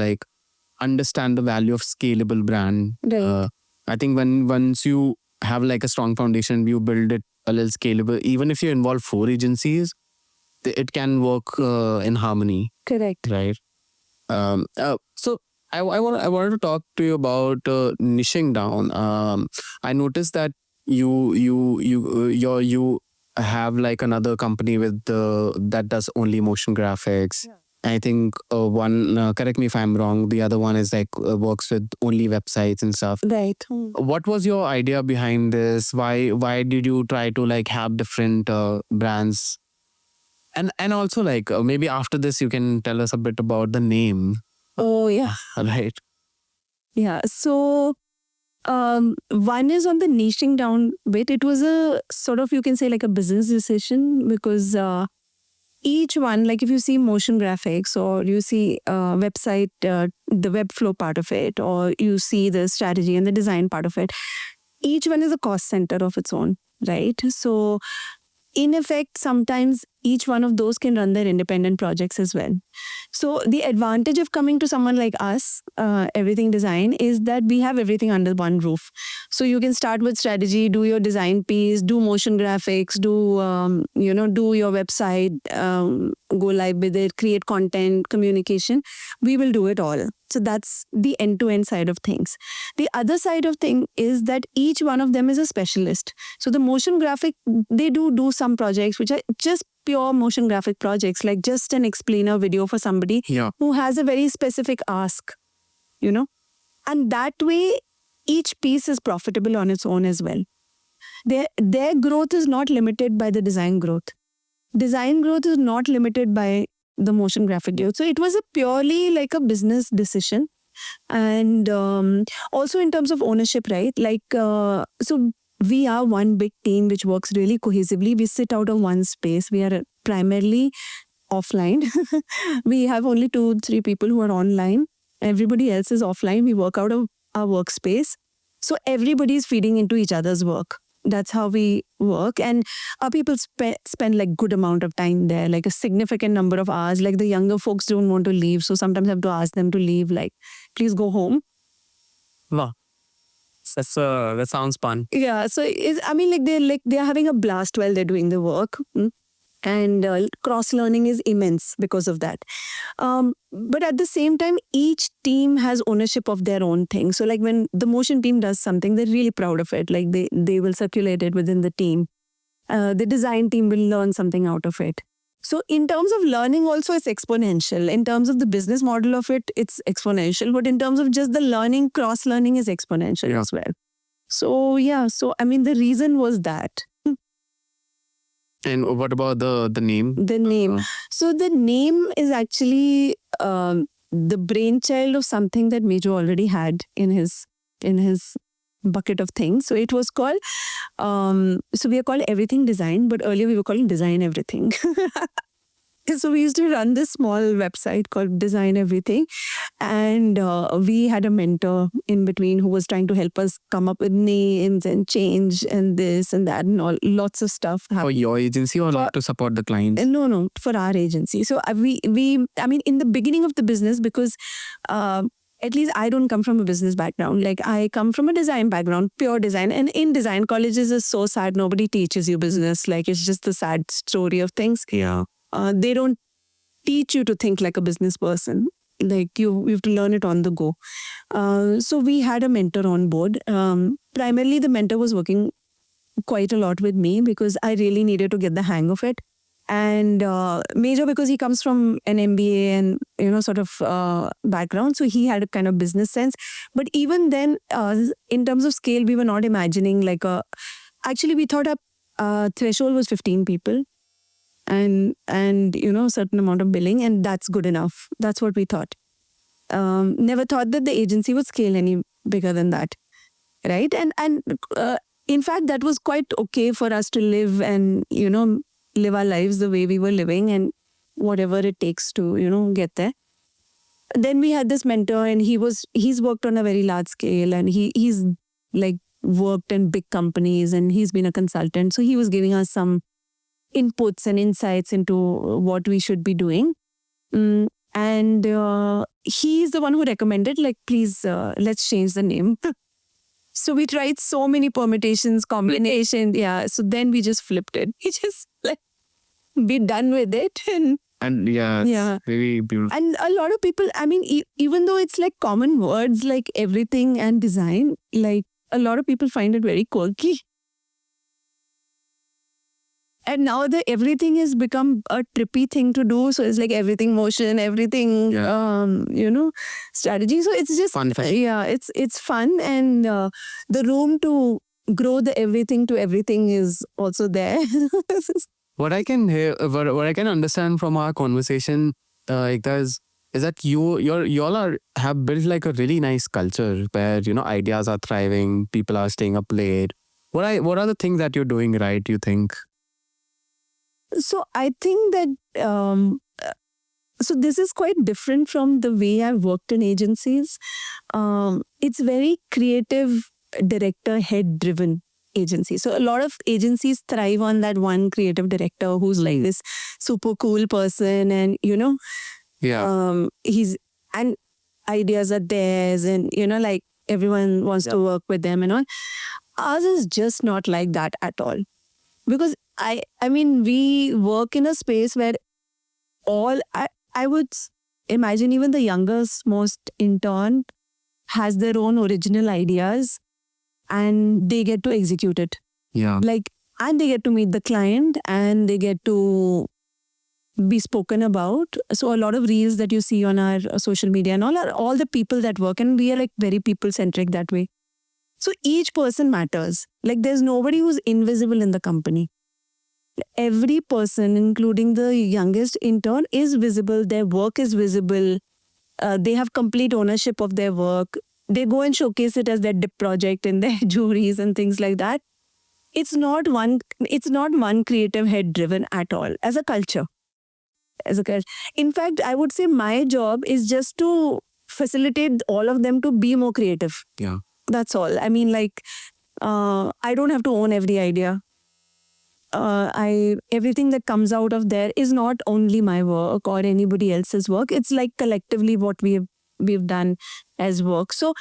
understand the value of scalable brand. Right. I think once you have like a strong foundation, you build it a little scalable. Even if you involve 4 agencies, it can work in harmony. Correct. Right. So I wanted to talk to you about niching down. I noticed that you have like another company with that does only motion graphics. Yeah. I think one, correct me if I'm wrong, the other one is like works with only websites and stuff. Right. What was your idea behind this? Why did you try to like have different brands? And also maybe after this you can tell us a bit about the name. Oh yeah. Right. Yeah. So one is on the niching down bit. It was a sort of, you can say, like a business decision, because each one, like if you see motion graphics or you see website, the Webflow part of it, or you see the strategy and the design part of it, each one is a cost center of its own, right? So in effect, sometimes each one of those can run their independent projects as well. So the advantage of coming to someone like us, Everything Design, is that we have everything under one roof. So you can start with strategy, do your design piece, do motion graphics, do your website, go live with it, create content, communication. We will do it all. So that's the end-to-end side of things. The other side of thing is that each one of them is a specialist. So the motion graphic, they do some projects which are just pure motion graphic projects, like just an explainer video for somebody who has a very specific ask, and that way each piece is profitable on its own as well. Their growth is not limited by the design growth. design growth is not limited by the motion graphic growth. So it was a purely like a business decision. And also in terms of ownership, right? Like, so we are one big team which works really cohesively. We sit out of one space. We are primarily offline. We have only 2-3 people who are online. Everybody else is offline. We work out of our workspace. So everybody is feeding into each other's work. That's how we work. And our people spend like good amount of time there, like a significant number of hours. Like the younger folks don't want to leave. So sometimes I have to ask them to leave, like, please go home. Wow. That sounds fun. Yeah. So I mean, they're having a blast while they're doing the work. And cross learning is immense because of that. But at the same time, each team has ownership of their own thing. So like when the motion team does something, they're really proud of it. Like they will circulate it within the team. The design team will learn something out of it. So in terms of learning also, it's exponential. In terms of the business model of it, it's exponential. But in terms of just the learning, cross learning is exponential as well. So yeah, so I mean, the reason was that. And what about the name? The name. So the name is actually the brainchild of something that Mejo already had in his bucket of things. So it was called, so we are called Everything Design, but earlier we were calling Design Everything. So we used to run this small website called Design Everything. And we had a mentor in between who was trying to help us come up with names and change and this and that and all, lots of stuff. For your agency or not to support the clients? No, for our agency. So I mean, in the beginning of the business, because at least I don't come from a business background. Like I come from a design background, pure design. And in design colleges is so sad. Nobody teaches you business. Like it's just the sad story of things. Yeah. They don't teach you to think like a business person. Like you have to learn it on the go. So we had a mentor on board. Primarily the mentor was working quite a lot with me because I really needed to get the hang of it. And Major, because he comes from an MBA and, sort of background. So he had a kind of business sense. But even then, in terms of scale, we were not imagining like actually we thought our threshold was 15 people. And certain amount of billing, and that's good enough. That's what we thought. Never thought that the agency would scale any bigger than that, right? And in fact, that was quite okay for us to live and live our lives the way we were living, and whatever it takes to get there. Then we had this mentor, and he's worked on a very large scale, and he's like worked in big companies, and he's been a consultant. So he was giving us some inputs and insights into what we should be doing. And he's the one who recommended, like, please, let's change the name. So we tried so many permutations, combinations. Yeah. So then we just flipped it. We just like, be done with it. And yeah, very beautiful. And a lot of people, I mean, even though it's like common words like everything and design, like a lot of people find it very quirky. And now the everything has become a trippy thing to do. So it's like everything motion, everything, strategy. So it's just fun. Yeah, it's fun. And the room to grow the everything to everything is also there. What I can hear, what I can understand from our conversation, Ekta, is that y'all have built like a really nice culture where ideas are thriving, people are staying up late. What are the things that you're doing right, you think? So I think that so this is quite different from the way I've worked in agencies. It's very creative, director, head driven agency. So a lot of agencies thrive on that one creative director who's like this super cool person, and he's and ideas are theirs, and like everyone wants to work with them and all. Ours is just not like that at all, because I mean, we work in a space where I would imagine even the youngest, most intern has their own original ideas and they get to execute it. Yeah. And they get to meet the client and they get to be spoken about. So a lot of reels that you see on our social media and all are all the people that work, and we are like very people centric that way. So each person matters. Like there's nobody who's invisible in the company. every person, including the youngest intern, is visible. Their work is visible. They have complete ownership of their work. They go and showcase it as their dip project in their juries and things like that. It's not one creative head driven at all as a culture. In fact, I would say my job is just to facilitate all of them to be more creative. Yeah. That's all. I mean, like, I don't have to own every idea. Everything that comes out of there is not only my work or anybody else's work. It's like collectively what we've done as work. So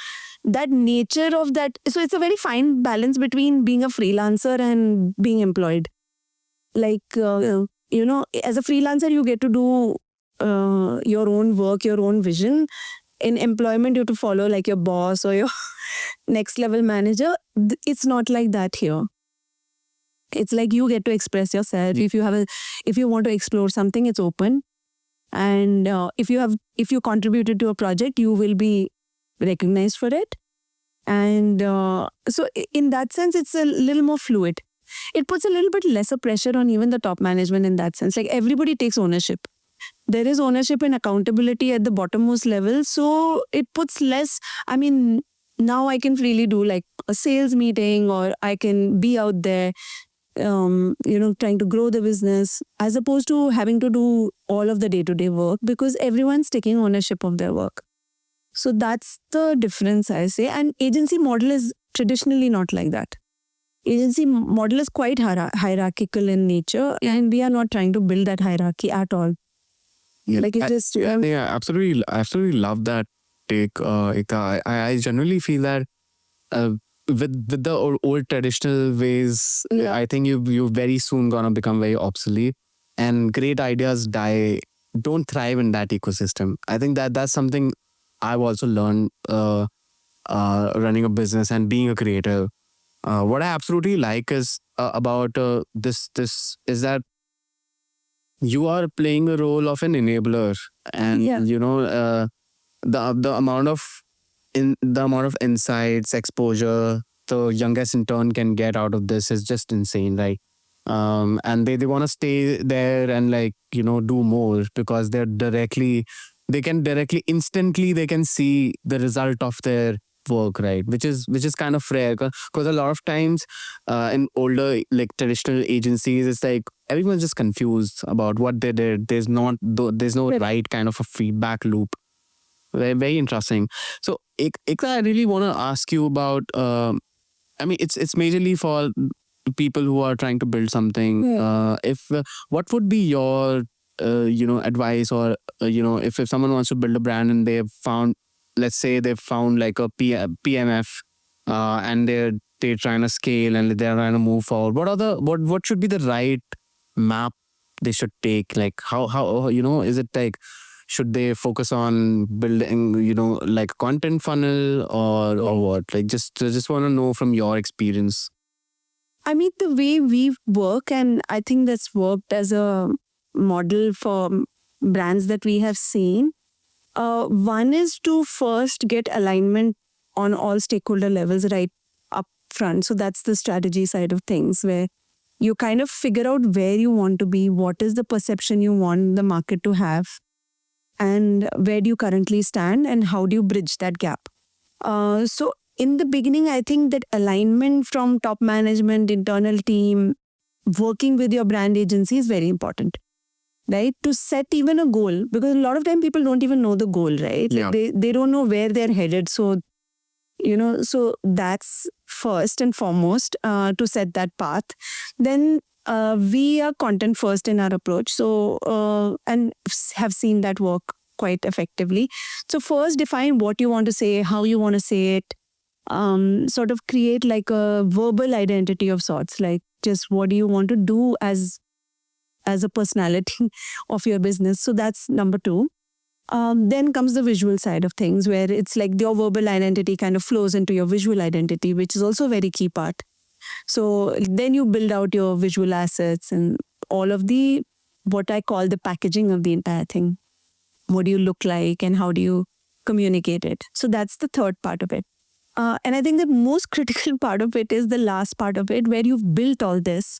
that nature of that, so it's a very fine balance between being a freelancer and being employed. Like, as a freelancer, you get to do your own work, your own vision. In employment, you have to follow like your boss or your next level manager. It's not like that here. It's like you get to express yourself. If you want to explore something, it's open. And if you contributed to a project, you will be recognized for it. And so in that sense, it's a little more fluid. It puts a little bit lesser pressure on even the top management in that sense. Like everybody takes ownership. There is ownership and accountability at the bottommost level. So it puts less, I mean, now I can freely do like a sales meeting, or I can be out there, trying to grow the business, as opposed to having to do all of the day-to-day work, because everyone's taking ownership of their work. So that's the difference, I say. And agency model is traditionally not like that. Agency model is quite hierarchical in nature, and we are not trying to build that hierarchy at all. Yeah, Like it just absolutely love that take, Ekta. I generally feel that with the old traditional ways, I think you very soon gonna become very obsolete, and great ideas don't thrive in that ecosystem. I think that's something I've also learned running a business and being a creator. What I absolutely like is about this is that you are playing a role of an enabler, and the amount of insights, exposure the youngest intern can get out of this is just insane, right? And they want to stay there and do more, because they can instantly see the result of their work, right? Which is kind of rare, because a lot of times in older traditional agencies, it's like everyone's just confused about what they did. There's no right kind of a feedback loop. Very, very interesting. So Ekta, I really want to ask you about it's majorly for people who are trying to build something. What would be your advice, or if someone wants to build a brand and they've found, let's say they've found like a PMF, and they're trying to scale and they're trying to move forward, what should be the right map they should take? Like how is it, like, should they focus on building like a content funnel, or what? Like just want to know from your experience. I mean, the way we work, and I think that's worked as a model for brands that we have seen. One is to first get alignment on all stakeholder levels right up front. So that's the strategy side of things, where you kind of figure out where you want to be, what is the perception you want the market to have, and where do you currently stand, and how do you bridge that gap. So in the beginning, I think that alignment from top management, internal team, working with your brand agency is very important, right? To set even a goal, because a lot of time people don't even know the goal, right? Yeah. Like they don't know where they're headed. So, so that's first and foremost, to set that path. Then we are content first in our approach. So, and have seen that work quite effectively. So first define what you want to say, how you want to say it, sort of create like a verbal identity of sorts, like just what do you want to do as a personality of your business. So that's number two. Then comes the visual side of things, where it's like your verbal identity kind of flows into your visual identity, which is also a very key part. So then you build out your visual assets and all of the, what I call the packaging of the entire thing. What do you look like and how do you communicate it? So that's the third part of it. And I think the most critical part of it is the last part of it, where you've built all this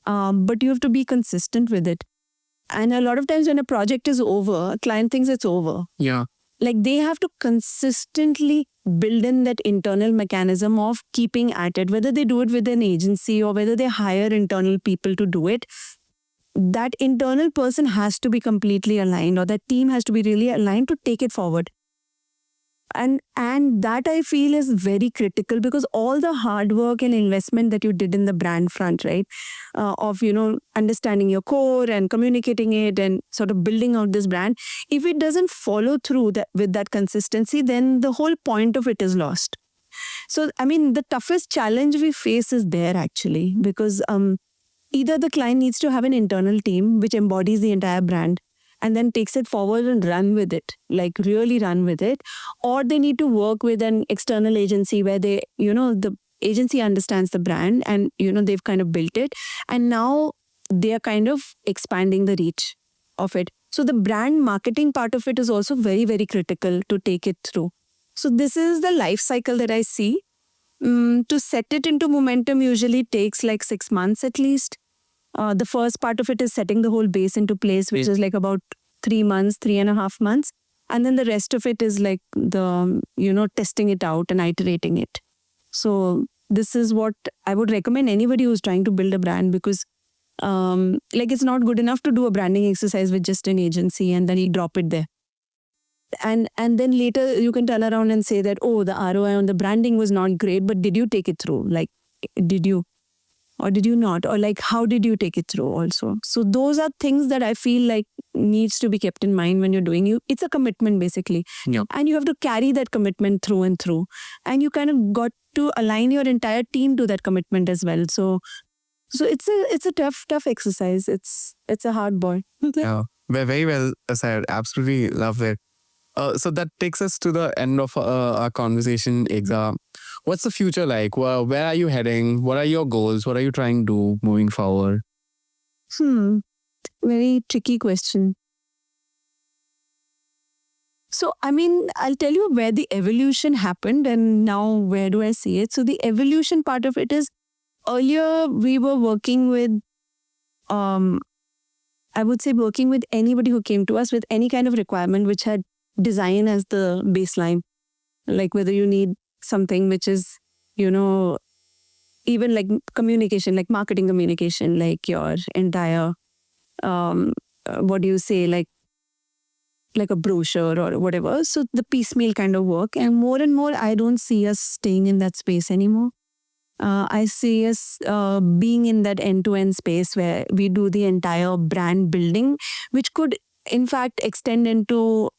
but you have to be consistent with it. And a lot of times when a project is over, a client thinks it's over. Yeah. Like they have to consistently build in that internal mechanism of keeping at it, whether they do it with an agency or whether they hire internal people to do it. That internal person has to be completely aligned, or that team has to be really aligned to take it forward. And that I feel is very critical, because all the hard work and investment that you did in the brand front, right, of understanding your core and communicating it and sort of building out this brand, if it doesn't follow through with that consistency, then the whole point of it is lost. So I mean, the toughest challenge we face is there actually, because either the client needs to have an internal team which embodies the entire brand and then takes it forward and run with it, like really run with it, or they need to work with an external agency where they, the agency understands the brand and, they've kind of built it. And now they are kind of expanding the reach of it. So the brand marketing part of it is also very, very critical to take it through. So this is the life cycle that I see. To set it into momentum usually takes like 6 months at least. The first part of it is setting the whole base into place, which is like about 3 months, 3.5 months. And then the rest of it is like the, testing it out and iterating it. So this is what I would recommend anybody who's trying to build a brand, because it's not good enough to do a branding exercise with just an agency and then you drop it there. And then later you can turn around and say that, oh, the ROI on the branding was not great, but did you take it through? Like, did you? Or did you not? Or like, how did you take it through also? So those are things that I feel like needs to be kept in mind when you're doing It's a commitment basically. Yep. And you have to carry that commitment through and through. And you kind of got to align your entire team to that commitment as well. So it's a tough exercise. It's a hard ball. Yeah. Very well said. Absolutely love it. So that takes us to the end of our conversation, Ekta. What's the future like? Where are you heading? What are your goals? What are you trying to do moving forward? Very tricky question. So, I mean, I'll tell you where the evolution happened and now where do I see it. So the evolution part of it is, earlier we were working with, I would say working with anybody who came to us with any kind of requirement which had design as the baseline. Like whether you need something which is, even like communication, like marketing communication, like your entire, what do you say, like a brochure or whatever. So the piecemeal kind of work. And more, I don't see us staying in that space anymore. I see us being in that end-to-end space where we do the entire brand building, which could in fact extend into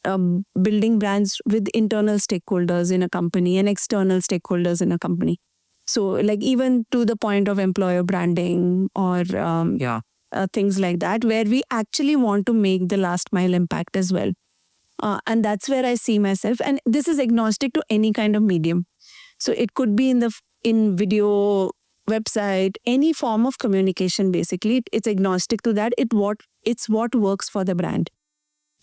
building brands with internal stakeholders in a company and external stakeholders in a company. So like even to the point of employer branding or things like that, where we actually want to make the last mile impact as well. And that's where I see myself. And this is agnostic to any kind of medium. So it could be in video, website, any form of communication, basically. It's agnostic to that. It's what works for the brand.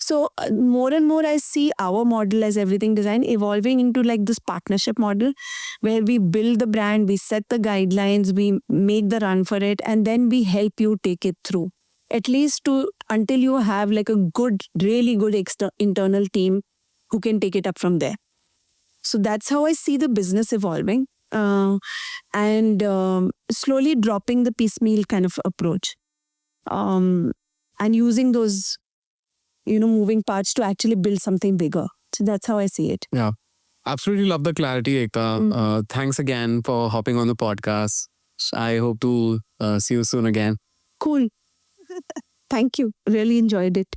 So more and more I see our model as Everything Design evolving into like this partnership model where we build the brand, we set the guidelines, we make the run for it, and then we help you take it through. At least until you have like a good, really good internal team who can take it up from there. So that's how I see the business evolving and slowly dropping the piecemeal kind of approach and using those moving parts to actually build something bigger. So that's how I see it. Yeah. Absolutely love the clarity, Ekta. Thanks again for hopping on the podcast. I hope to see you soon again. Cool. Thank you. Really enjoyed it.